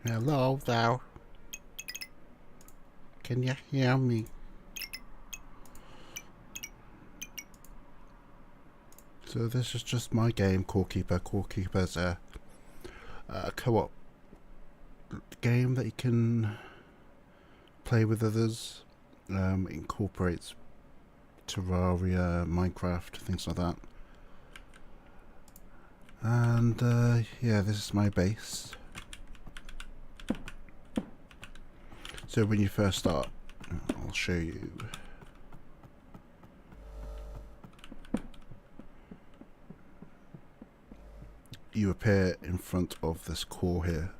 Hello there. Can you hear me? So this is just my game, Core Keeper. Core Keeper is a co-op game that you can play with others. It incorporates Terraria, Minecraft, things like that. And yeah, this is my base. So when you first start, I'll show you. You appear in front of this core here.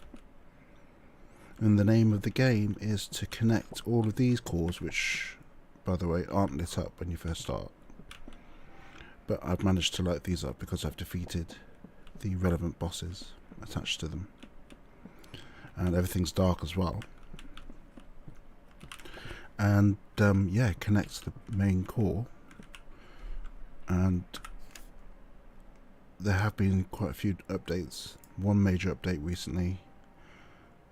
And the name of the game is to connect all of these cores, which, by the way, aren't lit up when you first start. But I've managed to light these up because I've defeated the relevant bosses attached to them. And everything's dark as well. And yeah, it connects the main core. And there have been quite a few updates. One major update recently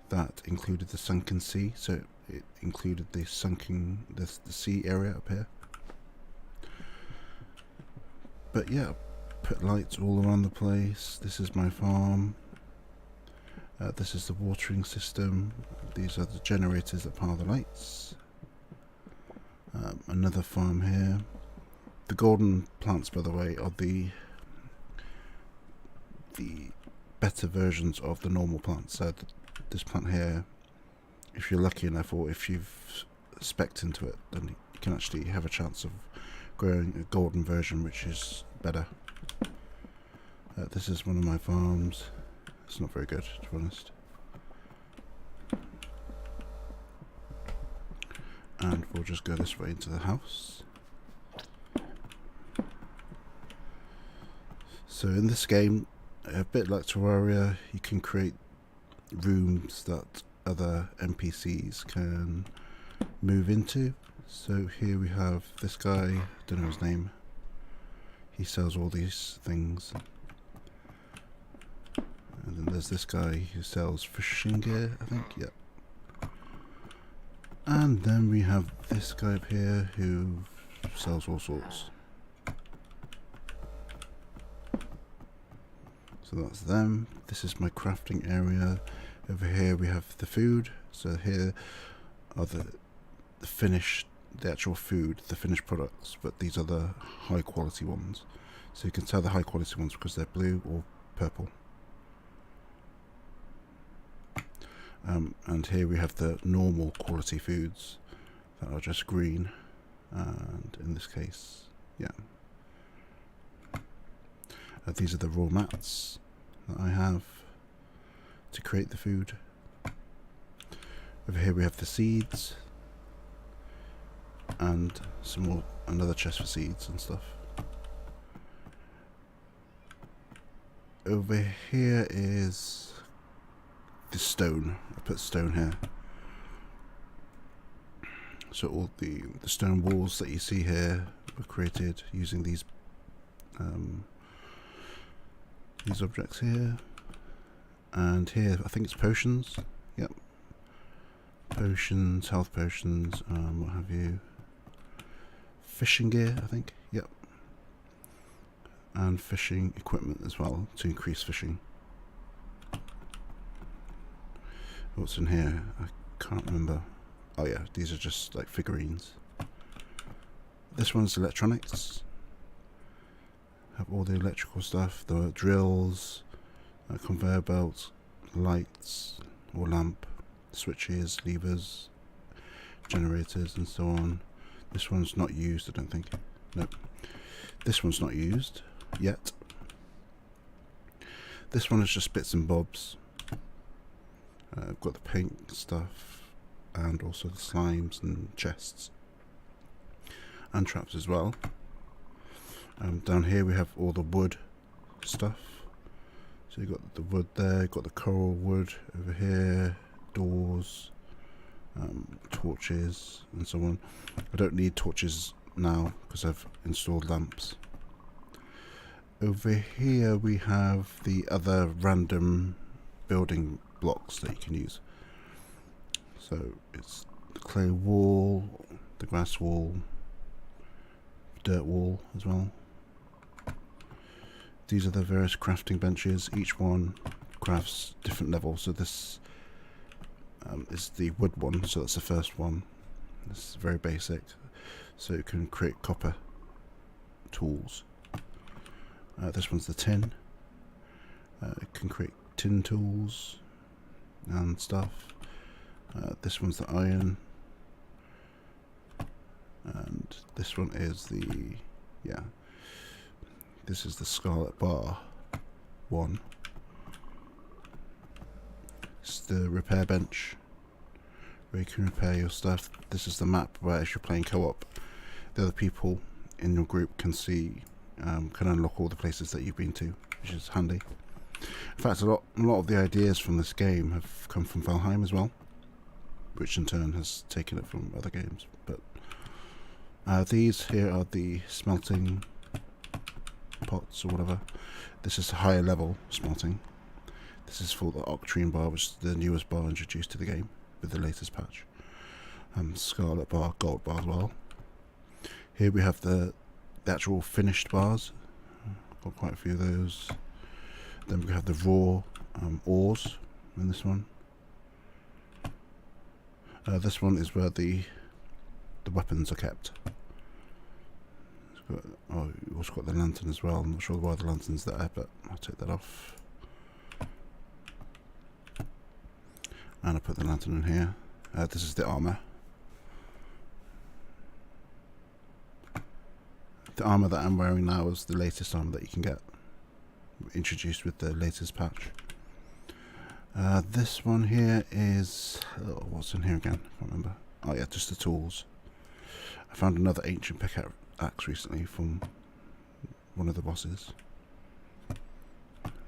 that included the sunken sea, so it included the sea area up here. But yeah, put lights all around the place. This is my farm. This is the watering system. These are the generators that power the lights. Another farm here. The golden plants, by the way, are the better versions of the normal plants. So this plant here, if you're lucky enough, or if you've specced into it, then you can actually have a chance of growing a golden version, which is better. This is one of my farms. It's not very good, to be honest. And we'll just go this way into the house. So in this game, a bit like Terraria, you can create rooms that other NPCs can move into. So here we have this guy, don't know his name. He sells all these things. And then there's this guy who sells fishing gear, I think, yeah. And then we have this guy up here who sells all sorts. So that's them. This is my crafting area. Over here we have the food. So here are the actual food, the finished products, but these are the high quality ones. So you can tell the high quality ones because they're blue or purple. And here we have the normal quality foods that are just green, and in this case, yeah. These are the raw mats that I have to create the food. Over here we have the seeds, and another chest for seeds and stuff. Over here is the stone. I put stone here. So all the stone walls that you see here were created using these objects here. And here, I think it's potions. Yep. Potions, health potions, what have you. Fishing gear, I think. Yep. And fishing equipment as well to increase fishing. What's in here? I can't remember. Oh yeah, these are just like figurines. This one's electronics. Have all the electrical stuff, the drills, conveyor belts, lights or lamp, switches, levers, generators and so on. This one's not used, I don't think. Nope. This one's not used yet. This one is just bits and bobs. I've got the paint stuff and also the slimes and chests and traps as well. Down here we have all the wood stuff. So you've got the wood there, you've got the coral wood over here, doors, torches and so on. I don't need torches now because I've installed lamps. Over here we have the other random building blocks that you can use. So it's the clay wall, the grass wall, dirt wall as well. These are the various crafting benches. Each one crafts different levels. So this is the wood one, so that's the first one. This is very basic. So you can create copper tools. This one's the tin. It can create tin tools and stuff. This one's the iron. And this one is the, this is the scarlet bar one. It's the repair bench where you can repair your stuff. This is the map where, as you're playing co-op, the other people in your group can see, can unlock all the places that you've been to, which is handy. In fact, a lot of the ideas from this game have come from Valheim as well, which in turn has taken it from other games. But these here are the smelting pots or whatever. This is higher level smelting. This is for the Octarine bar, which is the newest bar introduced to the game with the latest patch. Scarlet bar, gold bar as well. Here we have the actual finished bars. Got quite a few of those. Then we have the raw ores in this one. This one is where the weapons are kept. You've also got the lantern as well. I'm not sure why the lantern's there, but I'll take that off. And I'll put the lantern in here. This is the armour. The armour that I'm wearing now is the latest armour that you can get, introduced with the latest patch. This one here is, what's in here again? I can't remember. Oh yeah, just the tools. I found another ancient pickaxe recently from one of the bosses.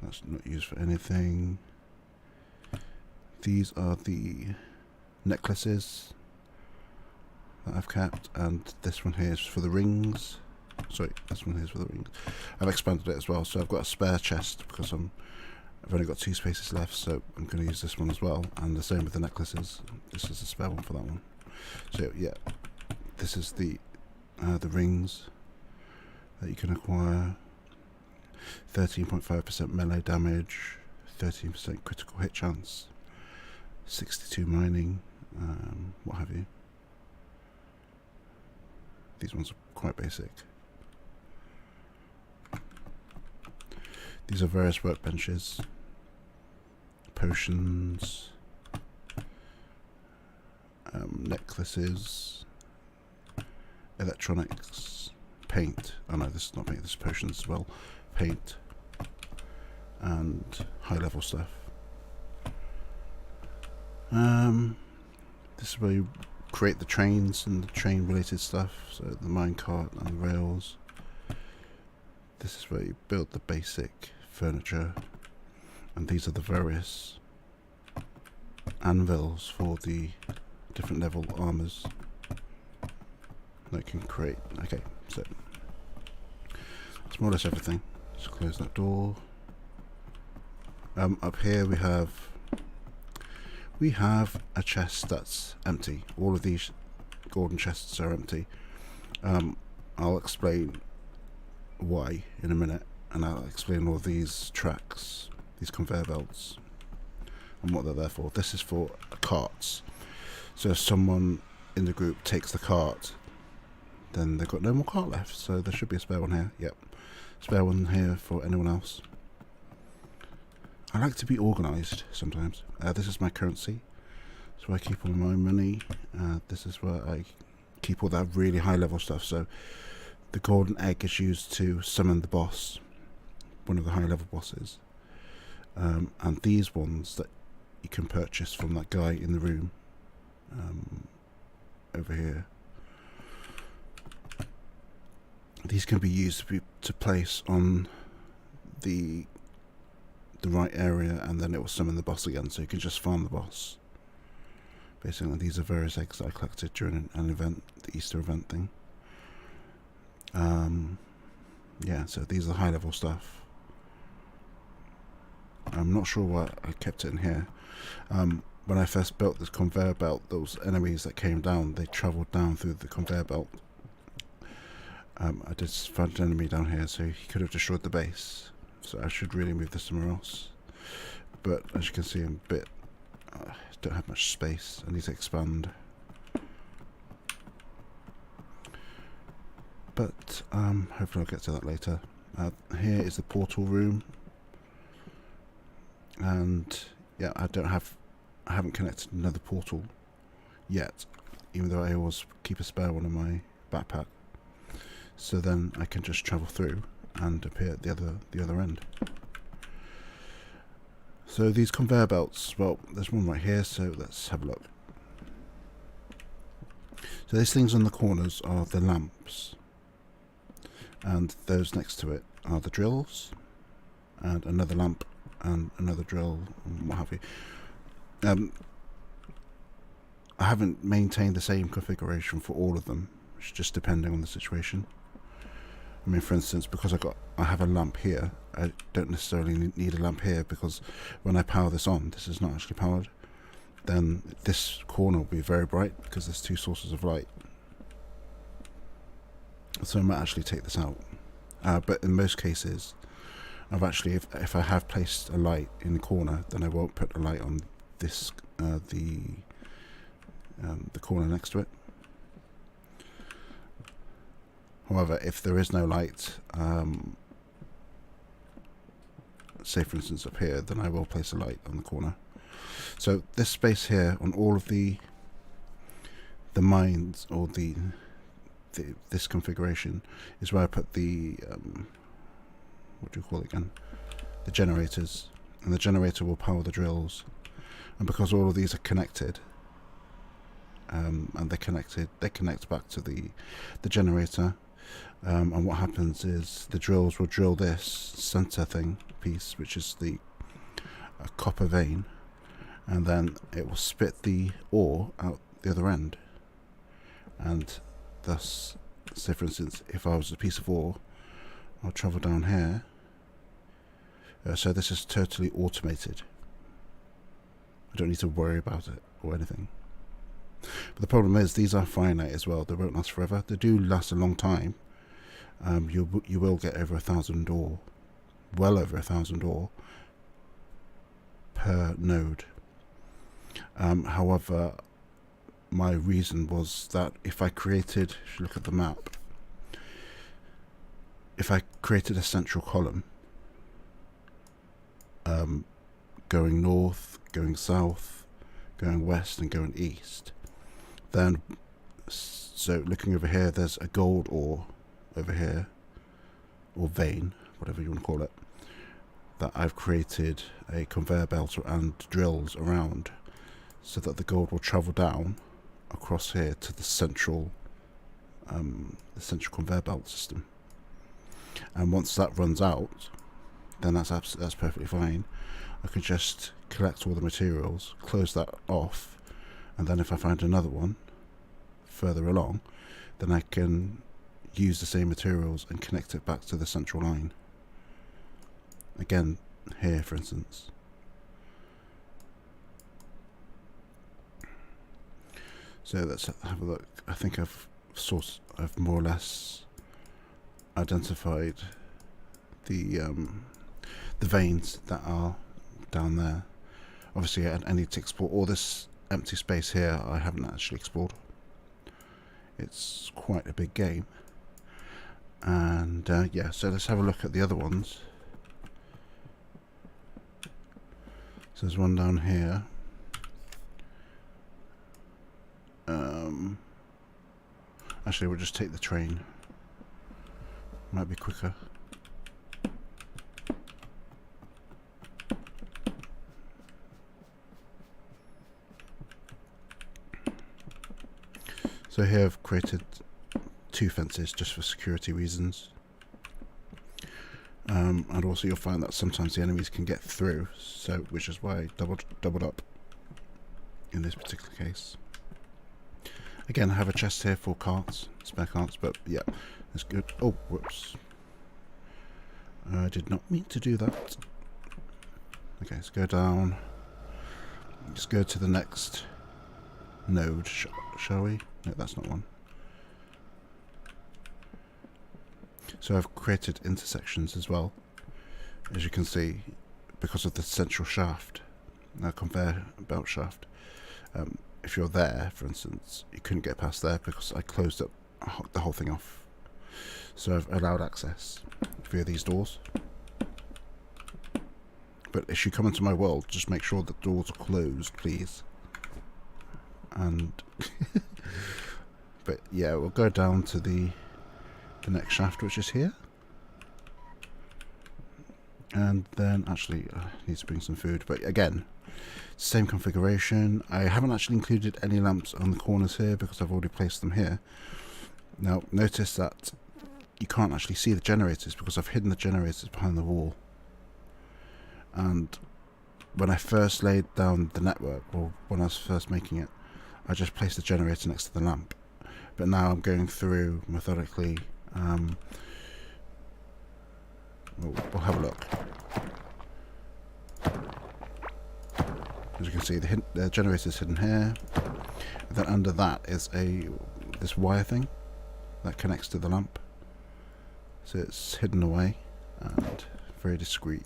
That's not used for anything. These are the necklaces that I've kept, and this one here is for the rings. Sorry, this one here is for the rings. I've expanded it as well, so I've got a spare chest because I've only got 2 spaces left, so I'm going to use this one as well, and the same with the necklaces. This is a spare one for that one. So yeah, this is the rings that you can acquire. 13.5% melee damage, 13% critical hit chance, 62 mining, what have you. These ones are quite basic. These are various workbenches, potions, necklaces, electronics, paint. Oh no, this is not paint, this is potions as well. Paint and high level stuff. This is where you create the trains and the train related stuff, so the minecart and the rails. This is where you build the basic furniture, and these are the various anvils for the different level armors that you can create. Okay, so that's more or less everything. Just close that door. Up here we have a chest that's empty. All of these golden chests are empty. I'll explain why in a minute, and I'll explain all these tracks, these conveyor belts, and what they're there for. This is for carts. So if someone in the group takes the cart, then they've got no more cart left. So there should be a spare one here. Yep, spare one here for anyone else. I like to be organised sometimes. This is my currency. So I keep all my money. This is where I keep all that really high level stuff. So the golden egg is used to summon the boss, one of the high level bosses. And these ones that you can purchase from that guy in the room over here. These can be used to place on the right area, and then it will summon the boss again, so you can just farm the boss. Basically, these are various eggs that I collected during an event, the Easter event thing. Yeah, so these are high level stuff. I'm not sure why I kept it in here. When I first built this conveyor belt, those enemies that came down, they travelled down through the conveyor belt. I did find an enemy down here, so he could have destroyed the base. So I should really move this somewhere else. But as you can see, I'm a bit... don't have much space. I need to expand. But hopefully I'll get to that later. Here is the portal room. And yeah, I haven't connected another portal yet, even though I always keep a spare one in my backpack. So then I can just travel through and appear at the other end. So these conveyor belts, well, there's one right here, so let's have a look. So these things on the corners are the lamps, and those next to it are the drills, and another lamp, and another drill, and what have you. I haven't maintained the same configuration for all of them. It's just depending on the situation. I mean, for instance, because I have a lamp here, I don't necessarily need a lamp here, because when I power this on, this is not actually powered, then this corner will be very bright because there's two sources of light. So I might actually take this out. But in most cases, I've actually, if I have placed a light in the corner, then I won't put a light on this, the corner next to it. However, if there is no light, say for instance up here, then I will place a light on the corner. So this space here on all of the mines, or this configuration, is where I put the what do you call it again? The generators, and the generator will power the drills. And because all of these are connected, and they connect back to the generator. And what happens is the drills will drill this center piece, which is the copper vein, and then it will spit the ore out the other end. And thus, say for instance, if I was a piece of ore, I'll travel down here. So this is totally automated. I don't need to worry about it or anything. But the problem is, these are finite as well. They won't last forever. They do last a long time. You will get over 1,000 ore, well over 1,000 ore per node. However, my reason was that if you look at the map, if I created a central column, going north, going south, going west, and going east, then, so looking over here, there's a gold ore over here, or vein, whatever you want to call it, that I've created a conveyor belt and drills around, so that the gold will travel down across here to the central conveyor belt system. And once that runs out, then that's perfectly fine. I can just collect all the materials, close that off, and then if I find another one further along, then I can use the same materials and connect it back to the central line. Again, here for instance. So let's have a look. I think I've more or less identified the veins that are down there. Obviously I need to export all this empty space here. I haven't actually explored. It's quite a big game. And yeah, so let's have a look at the other ones. So there's one down here. Actually, we'll just take the train. Might be quicker. So here I've created 2 fences just for security reasons. And also you'll find that sometimes the enemies can get through, so which is why I doubled up in this particular case. Again, I have a chest here for carts, spare carts, but yeah, that's good. Oh, whoops. I did not mean to do that. Okay, let's go down. Let's go to the next node, shall we? No, that's not one. So I've created intersections as well, as you can see, because of the central shaft, conveyor belt shaft. If you're there, for instance, you couldn't get past there because I closed up the whole thing off. So I've allowed access via these doors. But if you come into my world, just make sure the doors are closed, please. And but yeah, we'll go down to the next shaft, which is here. And then actually I need to bring some food, but again, same configuration. I haven't actually included any lamps on the corners here because I've already placed them here. Now notice that you can't actually see the generators because I've hidden the generators behind the wall. And when I first laid down the network, or when I was first making it, I just placed the generator next to the lamp. But now I'm going through methodically. We'll have a look. As you can see, the generator is hidden here. And then under that is this wire thing that connects to the lamp. So it's hidden away and very discreet.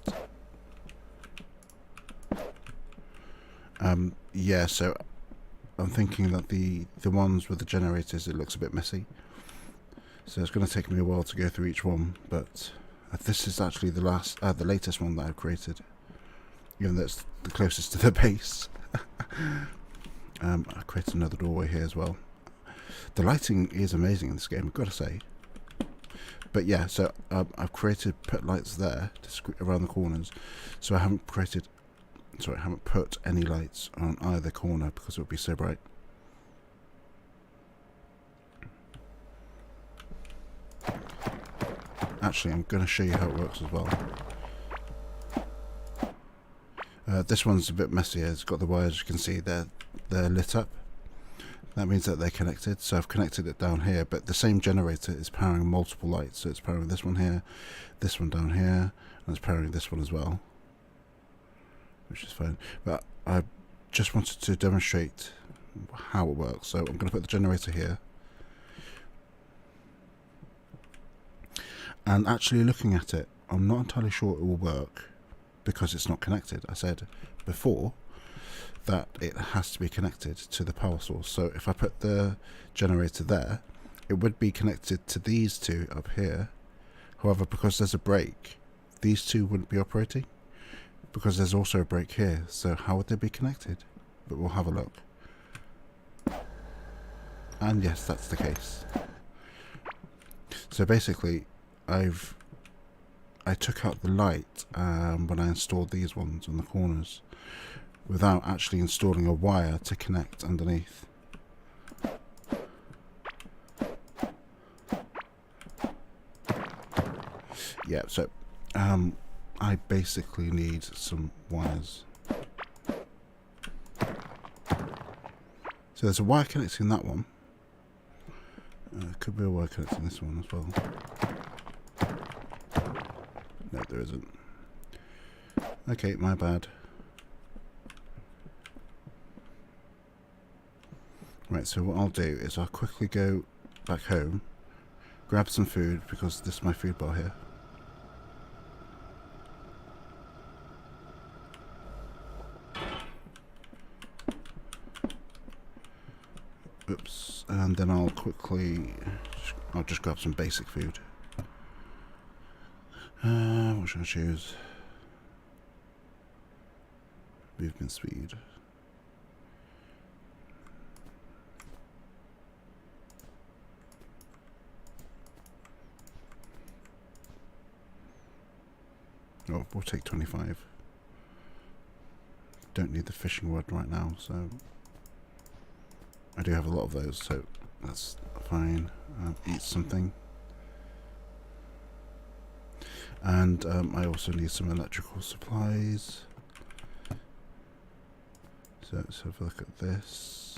Yeah, so I'm thinking that the ones with the generators, it looks a bit messy. So it's going to take me a while to go through each one, but this is actually the latest one that I've created. Even though it's the closest to the base. I created another doorway here as well. The lighting is amazing in this game, I've got to say. But yeah, so I've put lights there around the corners. So I haven't put any lights on either corner because it would be so bright. Actually, I'm going to show you how it works as well. This one's a bit messier. It's got the wires, you can see they're lit up. That means that they're connected. So I've connected it down here, but the same generator is powering multiple lights. So it's powering this one here, this one down here, and it's powering this one as well, which is fine. But I just wanted to demonstrate how it works. So I'm going to put the generator here. And actually looking at it, I'm not entirely sure it will work because it's not connected. I said before that it has to be connected to the power source. So if I put the generator there, it would be connected to these two up here. However, because there's a break, these two wouldn't be operating because there's also a break here. So how would they be connected? But we'll have a look. And yes, that's the case. So basically, I took out the light when I installed these ones on the corners without actually installing a wire to connect underneath. Yeah, so I basically need some wires. So there's a wire connecting that one. Could be a wire connecting this one as well. No, there isn't. Okay, my bad. Right, so what I'll do is I'll quickly go back home, grab some food, because this is my food bar here. Oops, and then I'll just grab some basic food. What should I choose? Movement speed. Oh, we'll take 25. Don't need the fishing rod right now, so I do have a lot of those, so that's fine. Eat something. And I also need some electrical supplies. So let's have a look at this.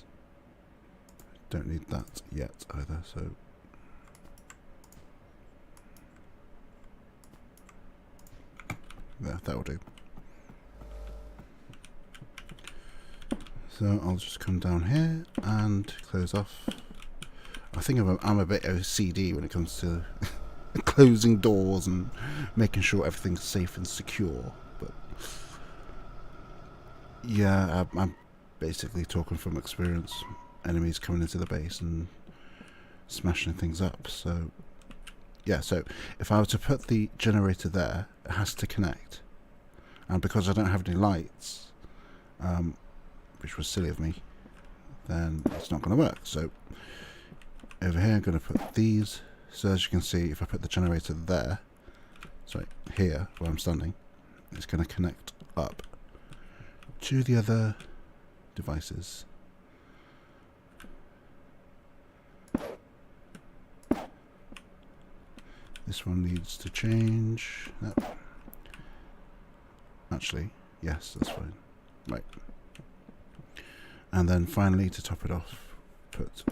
Don't need that yet either, so there, that will do. So I'll just come down here and close off. I think I'm a bit OCD when it comes to closing doors and making sure everything's safe and secure. But yeah, I'm basically talking from experience. Enemies coming into the base and smashing things up. So yeah, so if I were to put the generator there, it has to connect. And because I don't have any lights, which was silly of me, then it's not going to work. So over here I'm going to put these. So as you can see, if I put the generator there, sorry, here where I'm standing, it's going to connect up to the other devices. This one needs to change. No. Actually, yes, that's fine. Right. And then finally, to top it off, put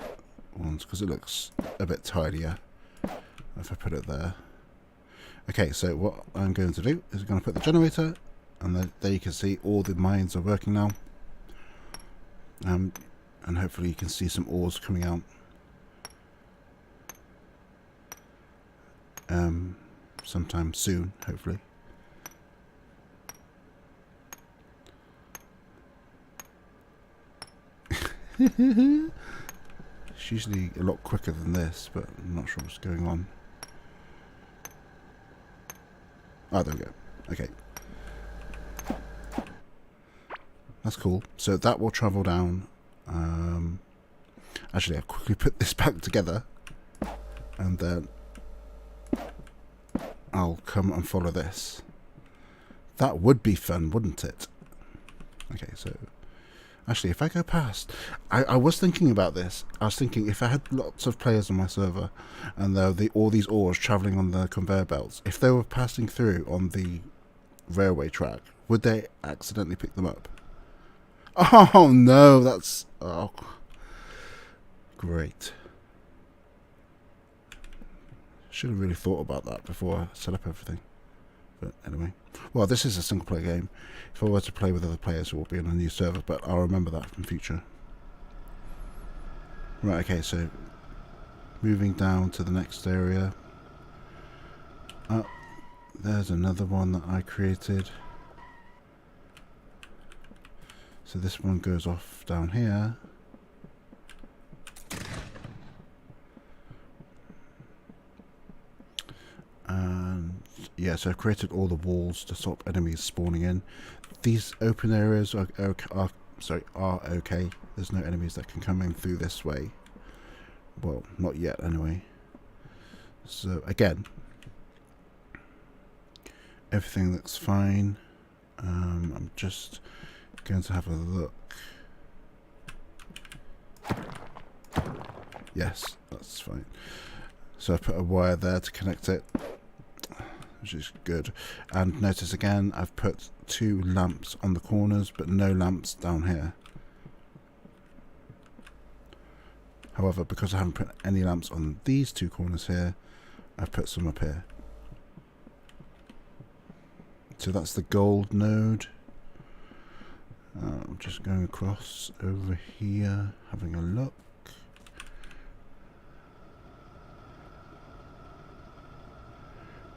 ones, because it looks a bit tidier if I put it there. Okay, so what I'm going to do is I'm going to put the generator, and then there you can see all the mines are working now. And hopefully you can see some ores coming out. Sometime soon, hopefully. It's usually a lot quicker than this, but I'm not sure what's going on. Oh, there we go. Okay. That's cool. So that will travel down. Actually, I'll quickly put this back together. And then I'll come and follow this. That would be fun, wouldn't it? Okay, so actually, if I go past, I was thinking about this. I was thinking if I had lots of players on my server, and there were all these ores travelling on the conveyor belts, if they were passing through on the railway track, would they accidentally pick them up? Oh no, that's great. Should have really thought about that before I set up everything. But anyway, well, this is a single player game. If I were to play with other players, it will be on a new server, but I'll remember that in future. Right, okay, so moving down to the next area. There's another one that I created. So this one goes off down here. And yeah, so I've created all the walls to stop enemies spawning in. These open areas are okay. There's no enemies that can come in through this way. Well, not yet anyway. So again, everything looks fine. I'm just going to have a look. Yes, that's fine. So I put a wire there to connect it, which is good. And notice again, I've put 2 lamps on the corners, but no lamps down here. However, because I haven't put any lamps on these 2 corners here, I've put some up here. So that's the gold node. I'm just going across over here, having a look.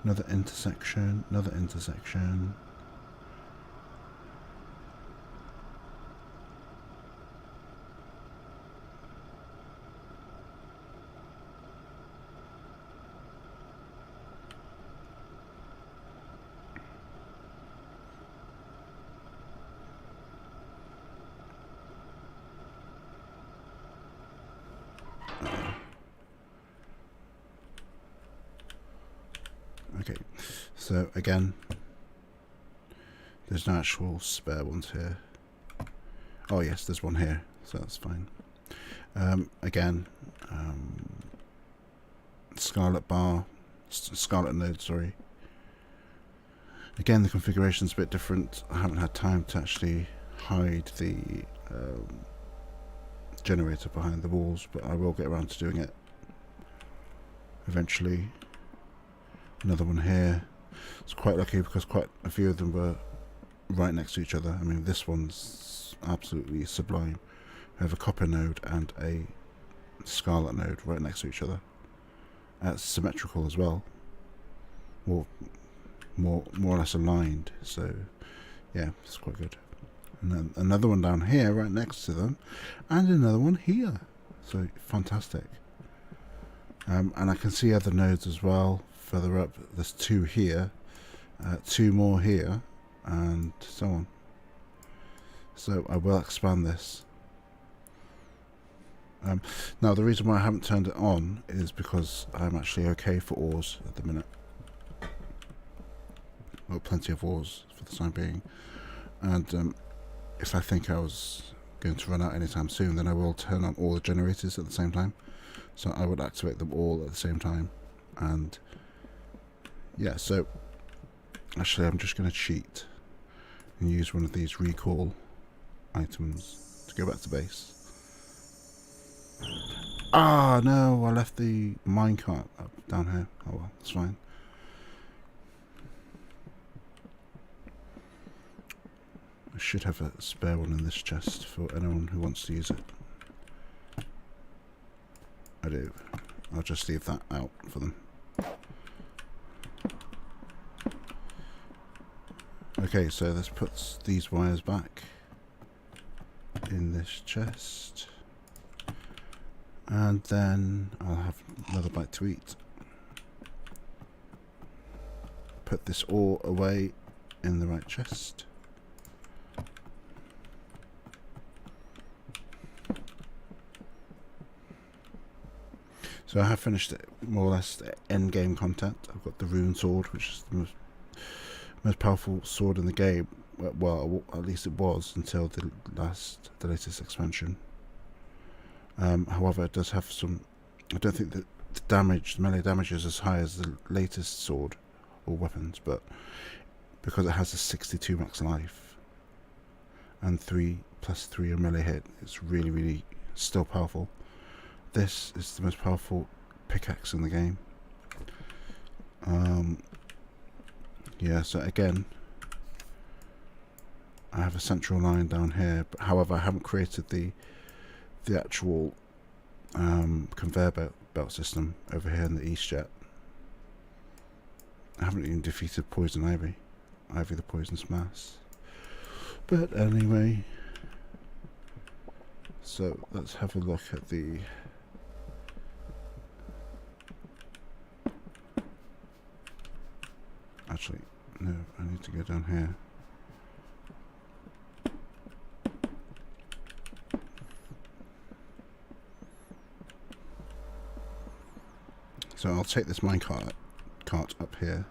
Another intersection, another intersection. Okay, so again, there's no actual spare ones here. Oh yes, there's one here, so that's fine. Again, Scarlet node, sorry. Again, the configuration's a bit different. I haven't had time to actually hide the generator behind the walls, but I will get around to doing it eventually. Another one here. It's quite lucky because quite a few of them were right next to each other. I mean, this one's absolutely sublime. We have a copper node and a scarlet node right next to each other. It's symmetrical as well, more or less aligned. So yeah, it's quite good. And then another one down here right next to them, and another one here. So fantastic. And I can see other nodes as well further up. There's 2 here, 2 more here, and so on. So I will expand this. Now the reason why I haven't turned it on is because I'm actually okay for ores at the minute. Well, plenty of ores for the time being. And if I think I was going to run out anytime soon, then I will turn on all the generators at the same time. So I would activate them all at the same time. And yeah, so actually I'm just going to cheat and use one of these recall items to go back to base. Ah, no, I left the minecart up down here. Oh well, it's fine. I should have a spare one in this chest for anyone who wants to use it. I do. I'll just leave that out for them. Okay, so this puts these wires back in this chest. And then I'll have another bite to eat. Put this ore away in the right chest. So I have finished it, more or less the end game content. I've got the rune sword, which is the most powerful sword in the game. Well, at least it was until the latest expansion. However, it does have some. I don't think that the melee damage is as high as the latest sword or weapons, but because it has a 62 max life and 3+3 on melee hit, it's really still powerful. This is the most powerful pickaxe in the game. Yeah, so again, I have a central line down here, but however I haven't created the actual conveyor belt system over here in the east yet. I haven't even defeated Poison Ivy the poisonous mass. But anyway, so let's have a look at the actually, no, I need to go down here. So I'll take this minecart up here.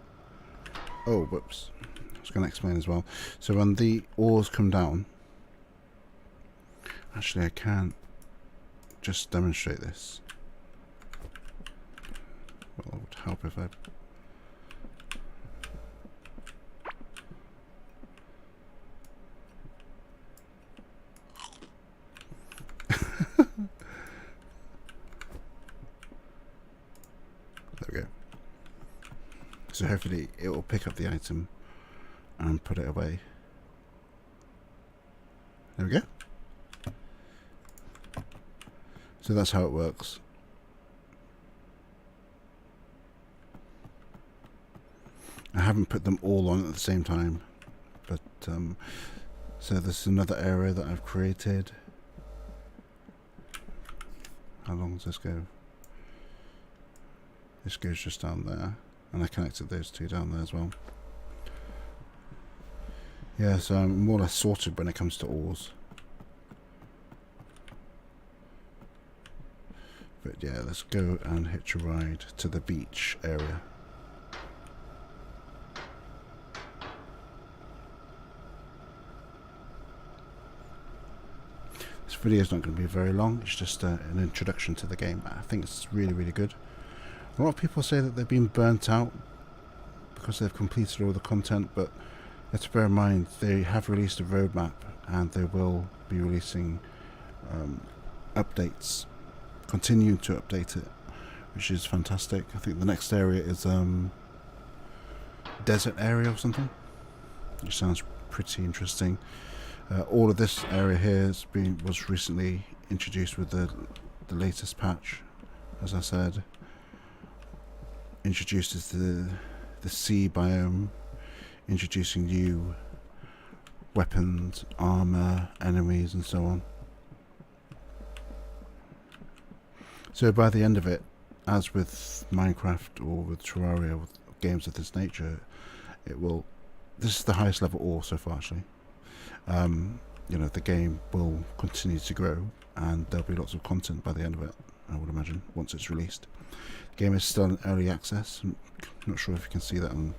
Oh, whoops. I was going to explain as well. So when the ores come down, actually I can just demonstrate this. Well, it would help if I... There we go. So hopefully it will pick up the item and put it away. There we go. So that's how it works. I haven't put them all on at the same time, but so this is another area that I've created. How long does this go? This goes just down there, and I connected those two down there as well. Yeah, so I'm more or less sorted when it comes to ores. But yeah, let's go and hitch a ride to the beach area. This video is not going to be very long, it's just an introduction to the game. I think it's really good. A lot of people say that they've been burnt out because they've completed all the content, but let's bear in mind they have released a roadmap and they will be releasing updates, continuing to update it, which is fantastic. I think the next area is desert area or something, which sounds pretty interesting. All of this area here was recently introduced with the latest patch, as I said. Introduces the sea biome, introducing new weapons, armor, enemies, and so on. So by the end of it, as with Minecraft or with Terraria, with games of this nature, this is the highest level ore so far, actually. You know, the game will continue to grow, and there'll be lots of content by the end of it, I would imagine, once it's released. The game is still in early access. I'm not sure if you can see that on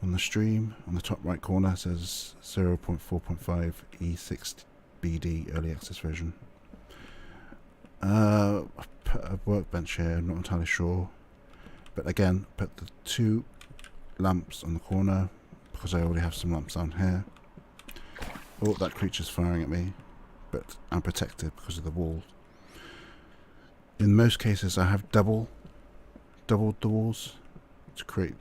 the stream. On the top right corner it says 0.4.5 E6 BD early access version. I put a workbench here, I'm not entirely sure. But again, put the 2 lamps on the corner because I already have some lamps down here. Oh, that creature's firing at me, but I'm protected because of the wall. In most cases I have doubled the walls to create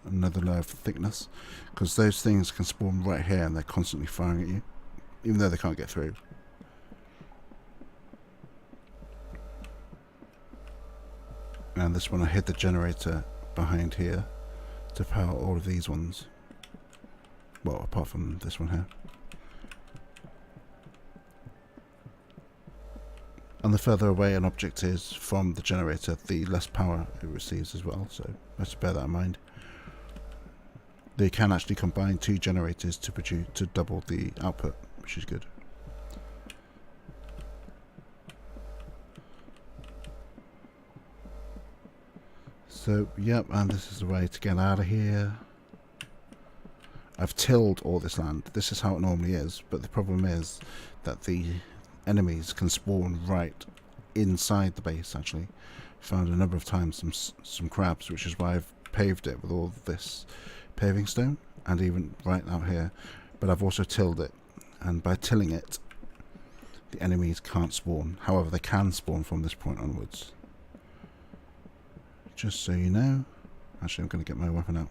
another layer of thickness, because those things can spawn right here and they're constantly firing at you, even though they can't get through. And this one I hid the generator behind here to power all of these ones. Well, apart from this one here. And the further away an object is from the generator, the less power it receives as well, so let's bear that in mind. They can actually combine 2 generators to double the output, which is good. So, yep, and this is the way to get out of here. I've tilled all this land. This is how it normally is, but the problem is that the enemies can spawn right inside the base. Actually, found a number of times some crabs, which is why I've paved it with all this paving stone, and even right out here. But I've also tilled it, and by tilling it, the enemies can't spawn. However, they can spawn from this point onwards. Just so you know. Actually, I'm going to get my weapon out.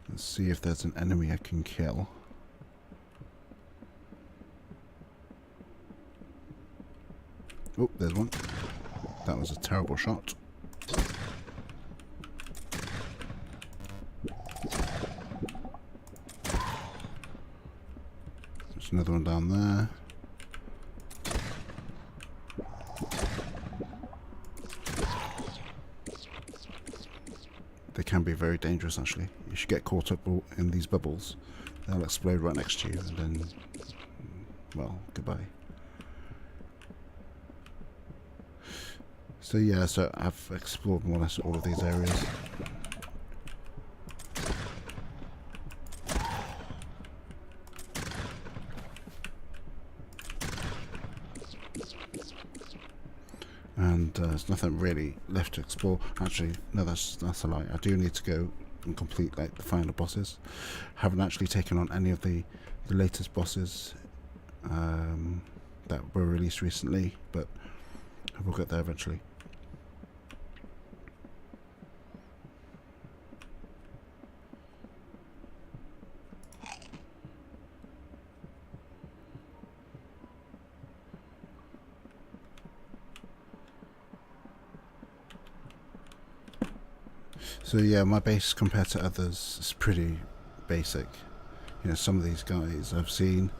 Let's see if there's an enemy I can kill. Oh, there's one. That was a terrible shot. There's another one down there. They can be very dangerous, actually. You should get caught up in these bubbles. They'll explode right next to you, and then, well, goodbye. So yeah, so I've explored more or less all of these areas. And there's nothing really left to explore. Actually, no, that's a lie. I do need to go and complete like the final bosses. Haven't actually taken on any of the latest bosses that were released recently, but we'll get there eventually. So yeah, my base compared to others is pretty basic. You know, some of these guys I've seen,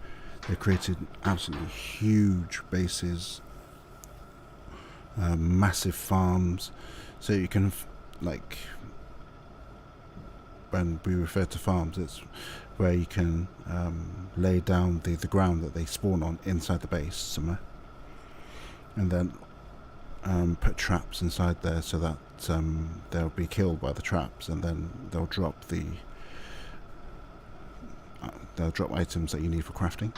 they've created absolutely huge bases, massive farms. So you can, like, when we refer to farms, it's where you can lay down the ground that they spawn on inside the base somewhere, and then put traps inside there so that they'll be killed by the traps, and then they'll drop items that you need for crafting.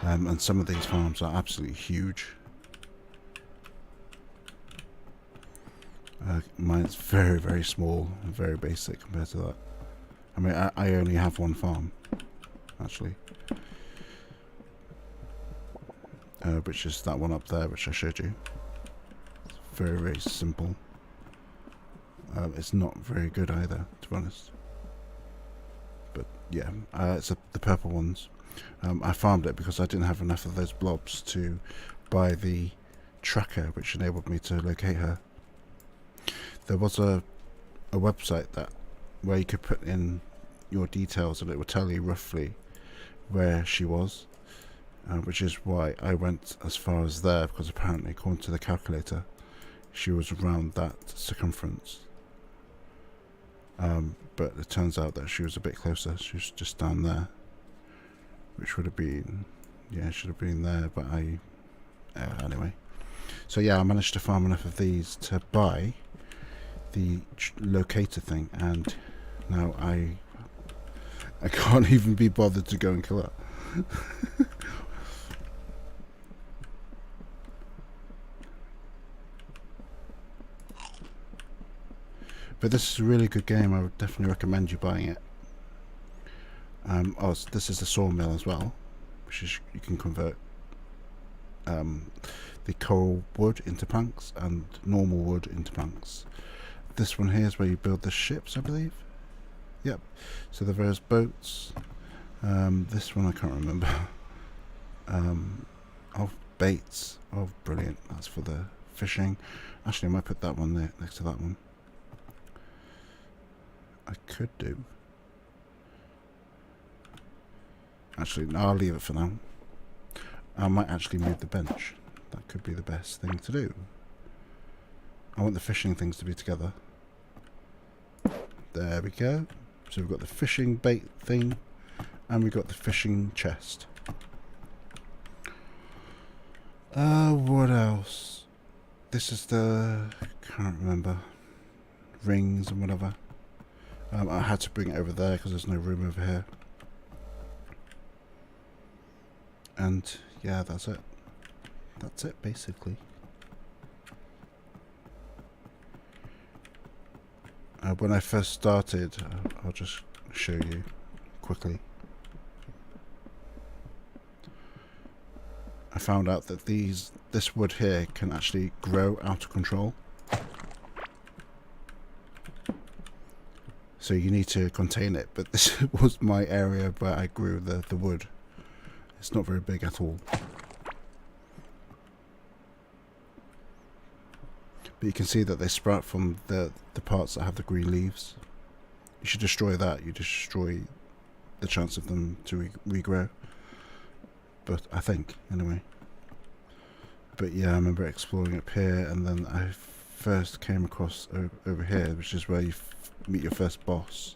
And some of these farms are absolutely huge. Mine's very, very small and very basic compared to that. I mean, I only have one farm, actually. Which is that one up there, which I showed you. It's very, very simple. It's not very good either, to be honest. But yeah, it's the purple ones. I farmed it because I didn't have enough of those blobs to buy the tracker which enabled me to locate her. There was a website that where you could put in your details and it would tell you roughly where she was, which is why I went as far as there, because apparently according to the calculator she was around that circumference. But it turns out that she was a bit closer. She was just down there, which would have been, yeah, should have been there, but anyway. So yeah, I managed to farm enough of these to buy the locator thing, and now I can't even be bothered to go and kill her. But this is a really good game. I would definitely recommend you buying it. This is a sawmill as well, which is, you can convert the coral wood into planks and normal wood into planks. This one here is where you build the ships, I believe. Yep. So the various boats. This one I can't remember. Baits. Oh, brilliant. That's for the fishing. Actually, I might put that one there next to that one. I could do. Actually, no, I'll leave it for now. I might actually move the bench. That could be the best thing to do. I want the fishing things to be together. There we go. So we've got the fishing bait thing, and we've got the fishing chest. What else? This is the, can't remember, rings and whatever. I had to bring it over there because there's no room over here. And yeah, that's it. That's it basically. When I first started, I'll just show you quickly. I found out that this wood here can actually grow out of control. So you need to contain it, but this was my area where I grew the wood. It's not very big at all. But you can see that they sprout from the parts that have the green leaves. You should destroy that. You destroy the chance of them to regrow. But I think, anyway. But yeah, I remember exploring up here, and then I first came across over here, which is where you meet your first boss.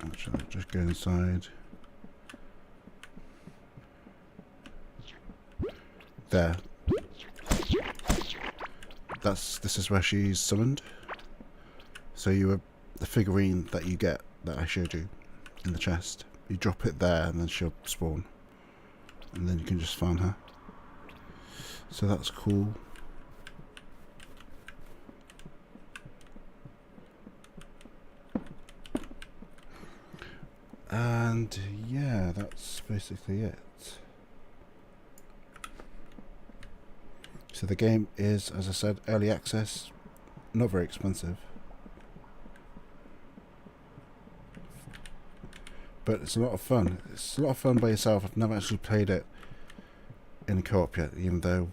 Actually, I'll just go inside. There. This is where she's summoned. So the figurine that you get, that I showed you in the chest, you drop it there and then she'll spawn. And then you can just farm her. So that's cool. And yeah, that's basically it. So the game is, as I said, early access, not very expensive. But it's a lot of fun. It's a lot of fun by yourself. I've never actually played it in a co-op yet, even though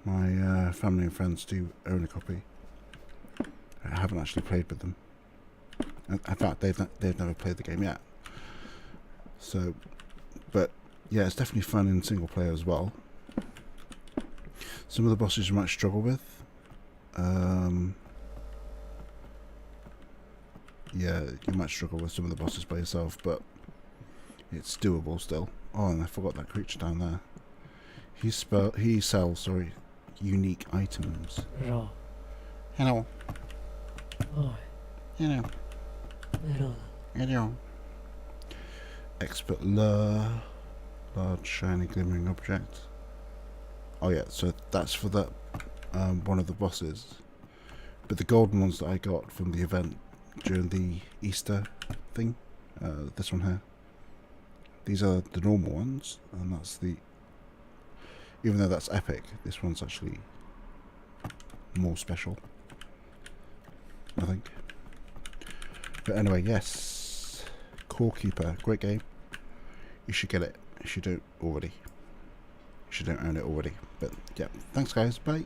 my family and friends do own a copy. I haven't actually played with them. In fact, they've never played the game yet. So, but yeah, it's definitely fun in single player as well. Some of the bosses you might struggle with. Yeah, you might struggle with some of the bosses by yourself, but it's doable still. Oh, and I forgot that creature down there. He sells, unique items. Hello. Hello. Oh. Hello. Hello. Hello. Expert lure. Large, shiny, glimmering object. Oh yeah, so that's for that one of the bosses. But the golden ones that I got from the event during the Easter thing, this one here. These are the normal ones, and that's the... Even though that's epic, this one's actually more special. I think. But anyway, yes, Core Keeper, great game. You should get it if you don't already. If you don't own it already. But yeah, thanks guys, bye.